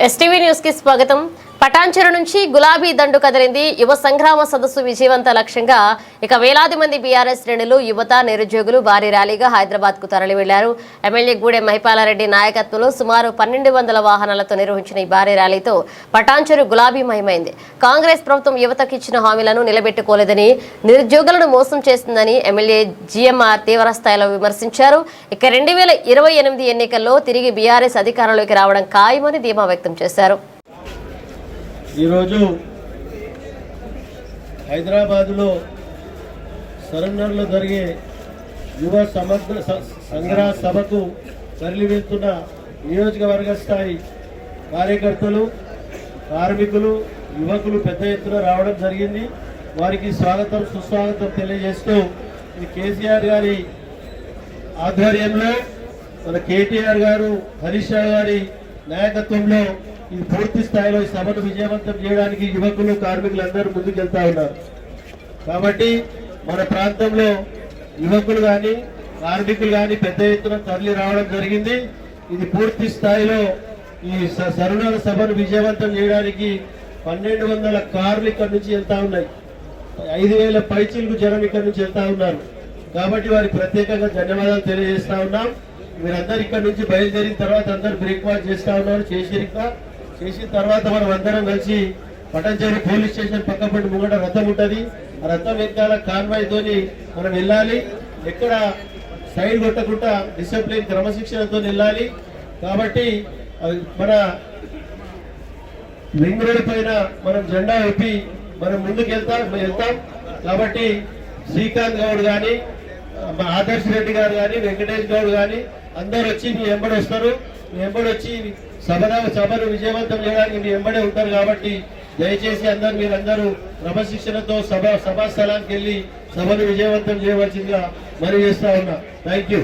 STV news కి స్వాగతం. పటాన్చెరు నుంచి గులాబీ దండు కదిలింది. యువ సంగ్రామ సదస్సు విజయవంత లక్ష్యంగా ఇక వేలాది మంది బీఆర్ఎస్ శ్రేణులు, యువత, నిరుద్యోగులు భారీ ర్యాలీగా హైదరాబాద్ కు తరలి వెళ్లారు. ఎమ్మెల్యే గూడెం మహిపాలారెడ్డి నాయకత్వంలో సుమారు 1200 వాహనాలతో నిర్వహించిన ఈ భారీ ర్యాలీతో పటాన్చెరు గులాబీమయమైంది. కాంగ్రెస్ ప్రభుత్వం యువతకు ఇచ్చిన హామీలను నిలబెట్టుకోలేదని, నిరుద్యోగులను మోసం చేస్తుందని ఎమ్మెల్యే జీఎంఆర్ తీవ్ర స్థాయిలో విమర్శించారు. ఇక 2028 ఎన్నికల్లో తిరిగి బీఆర్ఎస్ అధికారంలోకి రావడం ఖాయమని ధీమా వ్యక్తం చేశారు. ఈరోజు హైదరాబాదులో సరన్నర్లో జరిగే యువ సమగ్ర సంగ్రహ సభకు తరలి వెళ్తున్న నియోజకవర్గ స్థాయి కార్యకర్తలు, కార్మికులు, యువకులు పెద్ద ఎత్తున రావడం జరిగింది. వారికి స్వాగతం, సుస్వాగతం తెలియజేస్తూ ఇది కేసీఆర్ గారి ఆధ్వర్యంలో మన కేటీఆర్ గారు, హరీష్ రావు గారి నాయకత్వంలో ఈ పూర్తి స్థాయిలో ఈ సభను విజయవంతం చేయడానికి యువకులు, కార్మికులు అందరూ ముందుకెళ్తా ఉన్నారు. కాబట్టి మన ప్రాంతంలో యువకులు కానీ, కార్మికులు కానీ పెద్ద ఎత్తున తరలి రావడం జరిగింది. ఇది పూర్తి స్థాయిలో ఈ సరుణాల సభను విజయవంతం చేయడానికి 1200 కార్లు ఇక్కడ నుంచి వెళ్తా ఉన్నాయి. 5000 పైచిలకు జనం ఇక్కడ నుంచి వెళ్తా ఉన్నారు. కాబట్టి వారికి ప్రత్యేకంగా ధన్యవాదాలు తెలియజేస్తా ఉన్నాం. మీరందరూ ఇక్కడ నుంచి బయలుదేరిన తర్వాత అందరూ బ్రేక్ఫాస్ట్ చేస్తా ఉన్నారు. చేసిన తర్వాత మనం అందరం కలిసి పటాన్చెరు పోలీస్ స్టేషన్ పక్కపడి ముంగట రథం ఉంటుంది. ఆ రథం వెనకాల కాన్వాయ్ తోని మనం వెళ్ళాలి. ఎక్కడ సైడ్ కొట్టకుండా డిసిప్లిన్, క్రమశిక్షణతో వెళ్ళాలి. కాబట్టి మన రింగ్ రోడ్ పైన మనం జెండా ఊపి మనం ముందుకు వెళ్తాం. కాబట్టి శ్రీకాంత్ గౌడ్ కానీ, ఆదర్శ్ రెడ్డి గారు కానీ, వెంకటేష్ గౌడ్ కానీ అందరు వచ్చి మీ వెంబడి వస్తారు. మీ వెంబడి వచ్చి సభను విజయవంతం చేయడానికి మీ వెంబడే ఉంటారు. కాబట్టి దయచేసి మీరందరూ క్రమశిక్షణతో సభా స్థలానికి వెళ్ళి సభను విజయవంతం చేయవలసిందిగా మనవి చేస్తా ఉన్నా. Thank you.